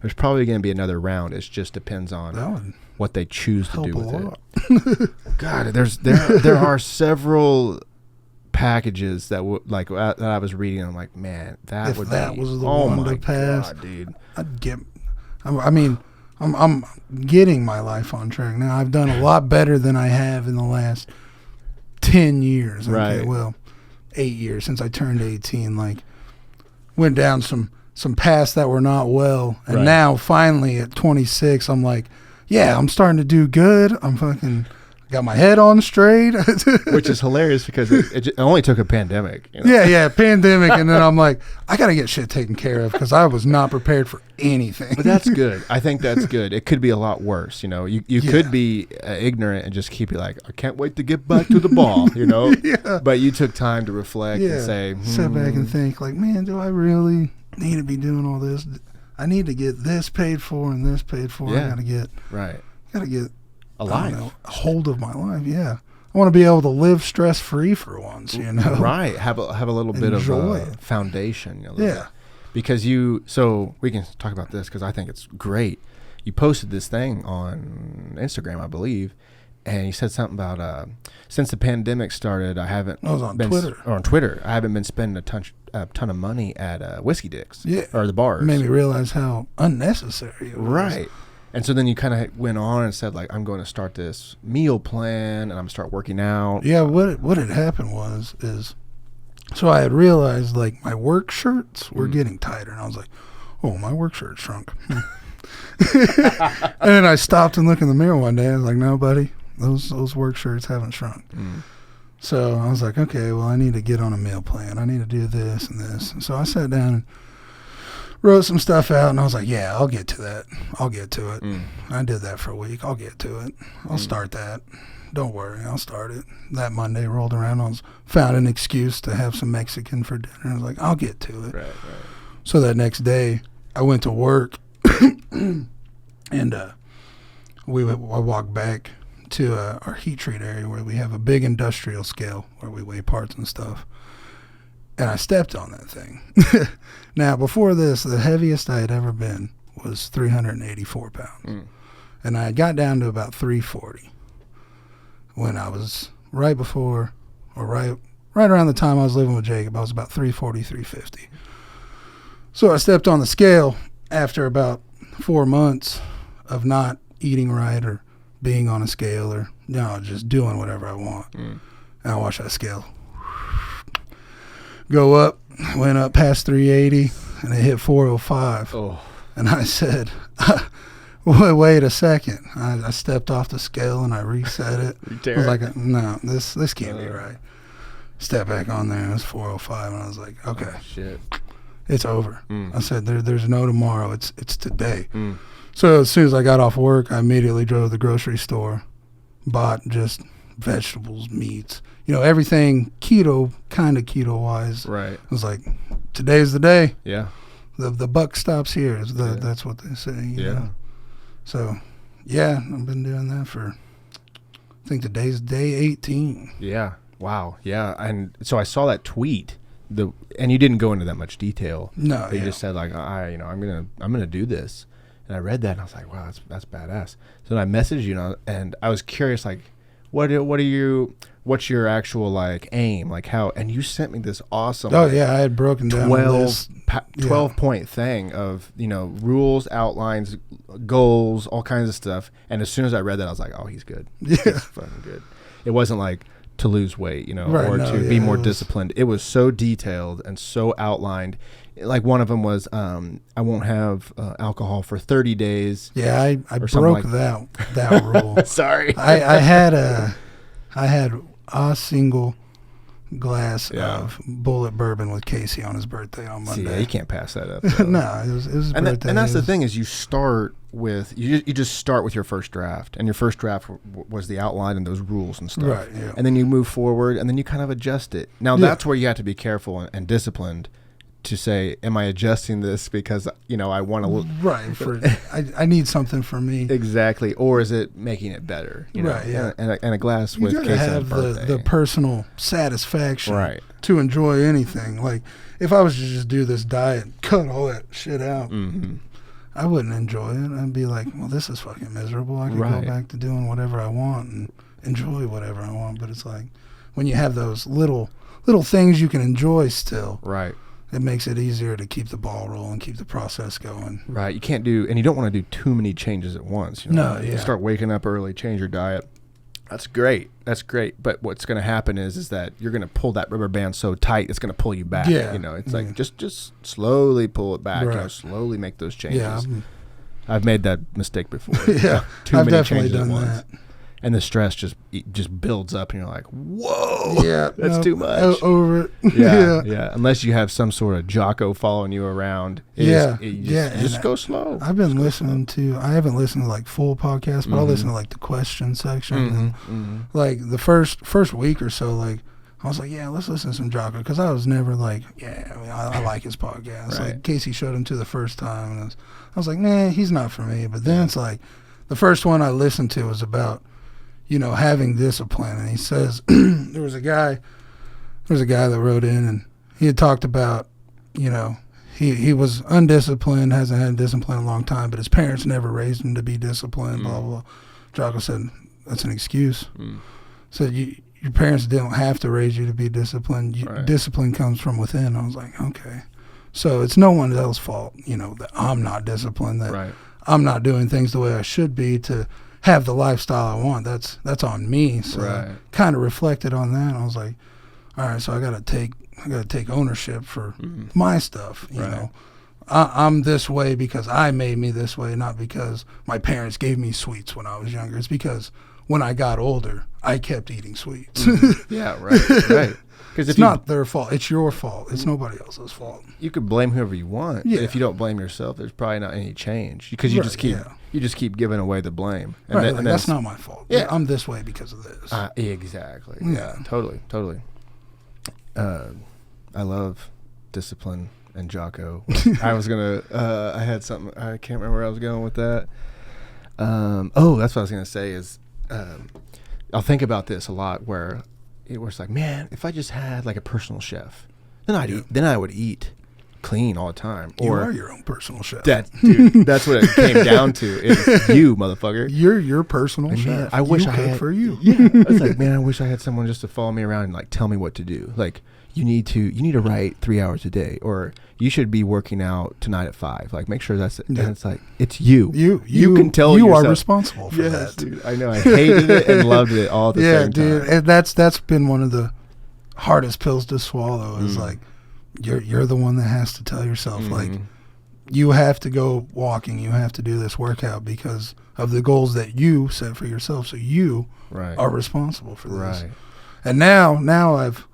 There's probably going to be another round. It just depends on what they choose to do with it. God, there are several packages that that I was reading. I'm like, man, that was the one to pass, God, dude. I'm getting my life on track now. I've done a lot better than I have in the last 10 years. Okay, right. Well, 8 years since I turned 18. Like, went down some paths that were not well, and now finally at 26, I'm like, yeah, I'm starting to do good. I'm fucking got my head on straight. Which is hilarious because it only took a pandemic. You know? Yeah, pandemic. And then I'm like, I got to get shit taken care of because I was not prepared for anything. But that's good. I think that's good. It could be a lot worse. You know, you could be ignorant and just keep it like, I can't wait to get back to the ball, you know? Yeah. But you took time to reflect and say, sit back and think like, man, do I really need to be doing all this? I need to get this paid for and this paid for. Yeah. I got to get a life. A hold of my life. Yeah. I want to be able to live stress free for once, you know? Right. Have a little bit of a foundation. Bit. Because so we can talk about this because I think it's great. You posted this thing on Instagram, I believe, and you said something about since the pandemic started, I haven't Twitter. Or on Twitter, I haven't been spending a ton of money at Whiskey Dicks or the bars. It made me realize how unnecessary it was. Right. And so then you kind of went on and said, like, I'm going to start this meal plan and I'm going to start working out. Yeah, what had happened is, so I had realized, like, my work shirts were getting tighter. And I was like, oh, my work shirt shrunk. And then I stopped and looked in the mirror one day. I was like, no, buddy, those work shirts haven't shrunk. So I was like, okay, well, I need to get on a meal plan. I need to do this and this. And so I sat down and wrote some stuff out, and I was like, yeah, I'll get to that. I'll get to it. I did that for a week. I'll get to it. I'll start that. Don't worry, I'll start it. That Monday rolled around. I found an excuse to have some Mexican for dinner. I was like, I'll get to it. Right. So that next day, I went to work, and I walked back to our heat treat area where we have a big industrial scale where we weigh parts and stuff. And I stepped on that thing. Now, before this, the heaviest I had ever been was 384 pounds. And I got down to about 340 when I was right around the time I was living with Jacob. I was about 340, 350. So I stepped on the scale after about 4 months of not eating right or being on a scale or just doing whatever I want. And I watched that scale go up, went up past 380, and it hit 405. Oh. And I said, wait a second. I stepped off the scale and I reset it. I was like, no, this can't be right. Step back on there, it was 405, and I was like, okay, shit, it's over. I said, there's no tomorrow. It's today. So as soon as I got off work, I immediately drove to the grocery store, bought just vegetables, meats, everything kind of keto wise. Right. I was like, today's the day. Yeah. The buck stops here. That's what they say. You know? So, yeah, I've been doing that for, I think today's day 18. Yeah. Wow. Yeah. And so I saw that tweet. And you didn't go into that much detail. No. You just said like, I'm gonna do this. And I read that and I was like, wow, that's badass. So then I messaged you, and I was curious, like, what's your actual like aim, like how? And you sent me this awesome. I had broken down 12 point thing of rules, outlines, goals, all kinds of stuff. And as soon as I read that, I was like, oh, he's good. Yeah, he's fucking good. It wasn't like to lose weight, to be more disciplined. It was so detailed and so outlined. Like one of them was, I won't have alcohol for 30 days. Yeah, I broke that rule. Sorry. I had a single glass of bullet bourbon with Casey on his birthday on Monday. See, yeah, you can't pass that up. No, it was his birthday. And that's the thing is you start with, you just start with your first draft. And your first draft was the outline and those rules and stuff. Right, yeah. And then you move forward and then you kind of adjust it. Now that's where you have to be careful and disciplined to say, am I adjusting this because, I want to look. Right. I need something for me. Exactly. Or is it making it better? Right, yeah. And a glass with Casey have on birthday. the personal satisfaction to enjoy anything. Like, if I was to just do this diet, cut all that shit out, I wouldn't enjoy it. I'd be like, well, this is fucking miserable. I could go back to doing whatever I want and enjoy whatever I want. But it's like when you have those little things you can enjoy still. Right. It makes it easier to keep the ball rolling, keep the process going. Right. You can't do, and you don't want to do too many changes at once. You know? No, yeah. You start waking up early, change your diet. That's great. That's great. But what's going to happen is that you're going to pull that rubber band so tight, it's going to pull you back. Yeah. You know, it's like just slowly pull it back. Right. You know, slowly make those changes. Yeah. I've made that mistake before. Yeah. Too I've many definitely changes done at once. that. And the stress just builds up, and you're like, "Whoa, yeah, that's too much." Over it. Yeah. Unless you have some sort of Jocko following you around, just go slow. I've been listening to. I haven't listened to like full podcasts, but I'll listen to like the question section. And, like the first week or so, like I was like, yeah, let's listen to some Jocko, because I was never like, I like his podcast. Right. Like Casey showed him to the first time, and I was like, nah, he's not for me. But then it's like the first one I listened to was about, having discipline. And he says there was a guy that wrote in, and he had talked about, he was undisciplined, hasn't had discipline in a long time, but his parents never raised him to be disciplined, blah, blah, blah. Jocko said, that's an excuse. Said, your parents didn't have to raise you to be disciplined. Discipline comes from within. I was like, okay. So it's no one else's fault, that I'm not disciplined, that I'm not doing things the way I should be to have the lifestyle I want. That's on me. So kind of reflected on that. I was like, all right, so I gotta take ownership for my stuff. You know, I'm this way because I made me this way, not because my parents gave me sweets when I was younger. It's because when I got older, I kept eating sweets. Yeah, right. Because it's not their fault. It's your fault. It's nobody else's fault. You could blame whoever you want. Yeah. But if you don't blame yourself, there's probably not any change, because you just keep giving away the blame. And that's not my fault. Yeah, I'm this way because of this. Exactly. Yeah, totally. I love discipline and Jocko. I was gonna. I had something. I can't remember where I was going with that. That's what I was gonna say is, I'll think about this a lot where it was like, man, if I just had like a personal chef, then I would eat clean all the time. You are your own personal chef. That's what it came down to. Is you, motherfucker. You're your personal chef. Man, I wish I had for you. Yeah, I was like, man, I wish I had someone just to follow me around and like tell me what to do. Like, you need to write 3 hours a day, or you should be working out tonight at 5. Like, make sure that's it. Yeah. And it's like, it's you. You can tell you yourself. Are responsible for that. Dude. I know. I hated it and loved it all at the same time. Yeah, dude. And that's been one of the hardest pills to swallow. Is like, you're the one that has to tell yourself, like, you have to go walking, you have to do this workout because of the goals that you set for yourself. So you are responsible for this. Right. And now I've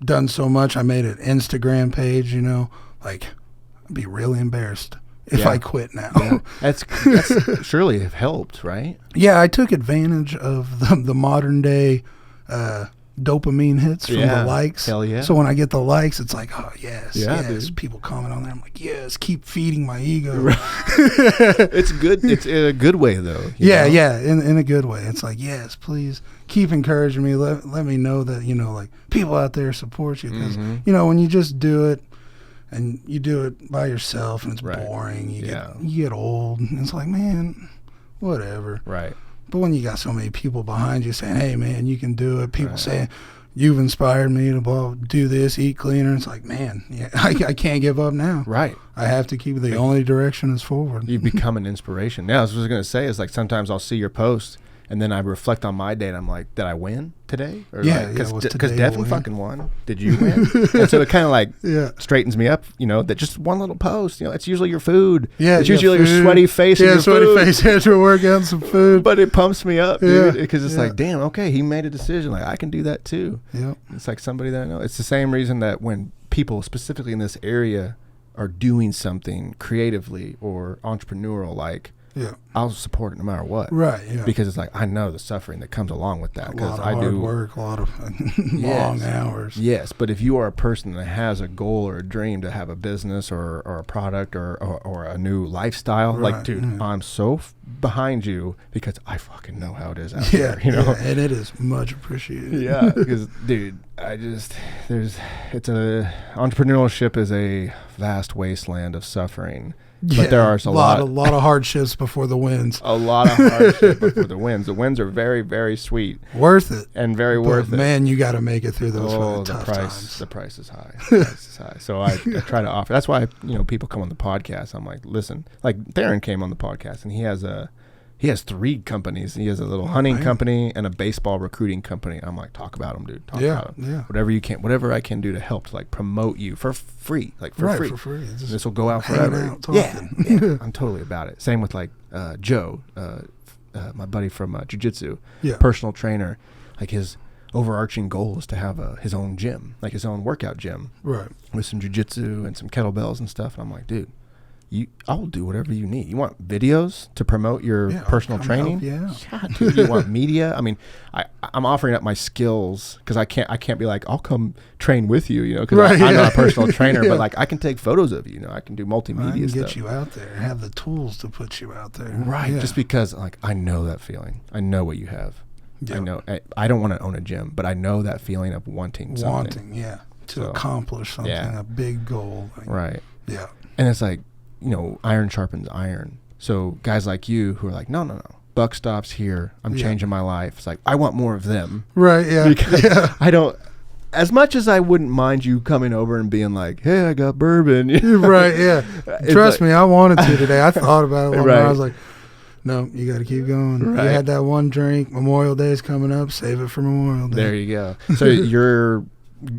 done so much. I made an Instagram page, like, I'd be really embarrassed if I quit now. Yeah. That's surely have helped, right? Yeah, I took advantage of the modern day dopamine hits from the likes. Hell yeah. So when I get the likes, it's like, oh, yes. Dude. People comment on there. I'm like, yes, keep feeding my ego. Right. It's good. It's in a good way, though. Yeah, in a good way. It's like, yes, please keep encouraging me. Let me know that, like, people out there support you. Because, when you just do it and you do it by yourself and it's boring, you get old. And it's like, man, whatever. Right. But when you got so many people behind you saying, hey, man, you can do it. People saying, you've inspired me to do this, eat cleaner. It's like, man, I can't give up now. Right. I have to keep the only direction is forward. You become an inspiration. Now, what I was going to say is, like, sometimes I'll see your post and then I reflect on my day and I'm like, did I win today? Or because Devon fucking won. Did you win? And so it kind of like straightens me up, that just one little post, it's usually your food. Yeah. It's usually your sweaty face and your sweaty food. face after a workout and some food. But it pumps me up, dude, because it's like, damn, okay, he made a decision. Like, I can do that too. Yep. It's like somebody that I know. It's the same reason that when people, specifically in this area, are doing something creatively or entrepreneurial, like, I'll support it no matter what. Right, yeah. Because it's like, I know the suffering that comes along with that. A lot of hard work, a lot of long hours. Yes, but if you are a person that has a goal or a dream to have a business or a product or a new lifestyle, like, dude, I'm so behind you because I fucking know how it is out there. Yeah, and it is much appreciated. Yeah, because, dude, entrepreneurship is a vast wasteland of suffering. Yeah, but there are a lot of hardships before the wins. A lot of hardship before the wins. The wins are very, very sweet. Worth it. And very worth it. Man, you got to make it through those tough times. The price is high. The price is high. So I try to offer. That's why, people come on the podcast. I'm like, listen, like Theron came on the podcast and he has 3 companies. He has a little hunting company and a baseball recruiting company. I'm like, talk about them, dude. Talk about them. Yeah. Whatever I can do to help to like promote you for free, like for free. For free. This will go out forever. Yeah, I'm totally about it. Same with like Joe, my buddy from jiu-jitsu, personal trainer. Like his overarching goal is to have his own gym, like his own workout gym, right, with some jiu-jitsu and some kettlebells and stuff. And I'm like, dude, I'll do whatever you need. You want videos to promote your personal training? Dude, you want media? I mean, I'm offering up my skills because I can't be like, I'll come train with you, because I'm not a personal trainer, but like I can take photos of you, I can do multimedia stuff. Get you out there, have the tools to put you out there. Right. Just because like I know that feeling. I know what you have. Yep. I know. I don't want to own a gym, but I know that feeling of wanting something. To accomplish something, a big goal. Right. Yeah. And it's like, iron sharpens iron. So guys like you who are like, no, buck stops here. I'm changing my life. It's like, I want more of them. Right, yeah. Because I don't, as much as I wouldn't mind you coming over and being like, hey, I got bourbon. Right, yeah. Trust me, I wanted to today. I thought about it. I was like, no, you got to keep going. Right. You had that one drink. Memorial Day is coming up. Save it for Memorial Day. There you go. So your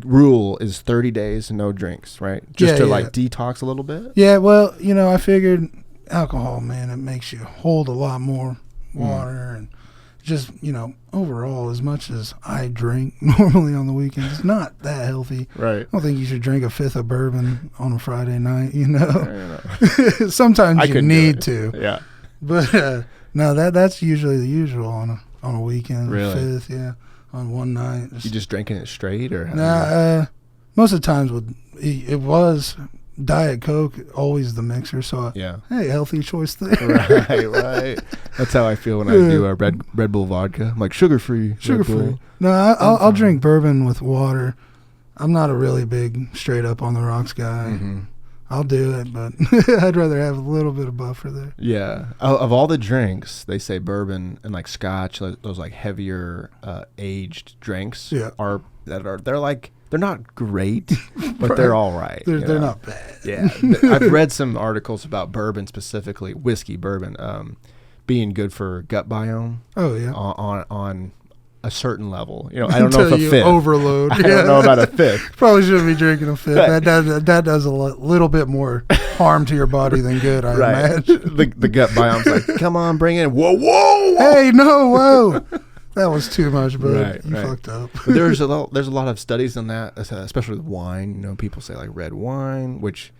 rule is 30 days no drinks, right? Just to like detox a little bit? Yeah, well, I figured alcohol, man, it makes you hold a lot more water and just, overall, as much as I drink normally on the weekends, it's not that healthy. Right. I don't think you should drink a fifth of bourbon on a Friday night, Sometimes you need to. Yeah. But no, that's usually the usual on a weekend. Really? Fifth, on one night. You just drinking it straight, or? Most of the times it was Diet Coke, always the mixer. So hey, healthy choice there. Right. That's how I feel when I do a Red Bull vodka. I'm like sugar free. No, I'll drink bourbon with water. I'm not a really big straight up on the rocks guy. Mm-hmm. I'll do it, but I'd rather have a little bit of buffer there. Yeah. Of all the drinks, they say bourbon and like scotch, those like heavier aged drinks they're not great, but they're all right. They're not bad. Yeah. I've read some articles about bourbon, specifically whiskey bourbon, being good for gut biome. Oh yeah. On a certain level, I don't know if a fifth overload. I don't know about a fifth. Probably shouldn't be drinking a fifth. That does a little bit more harm to your body than good. I imagine. The gut biome's like, come on, bring it in. Whoa. Hey, no, whoa. That was too much, but you fucked up. But there's a lot of studies on that, especially with wine. People say like red wine, which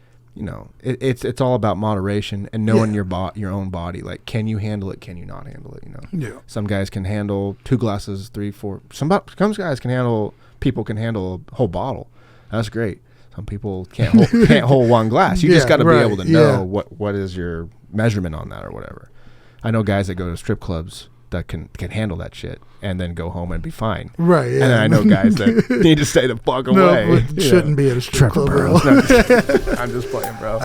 it's all about moderation and knowing your own body. Like, can you handle it? Can you not handle it? Yeah. Some guys can handle 2 glasses, 3, 4. Some guys can handle. People can handle a whole bottle. That's great. Some people can't hold one glass. You just got to be able to know what is your measurement on that or whatever. I know guys that go to strip clubs that can handle that shit and then go home and be fine. Right, yeah. And then I know guys that need to stay the fuck away. No, shouldn't be at a strip club. No, I'm just playing, bro.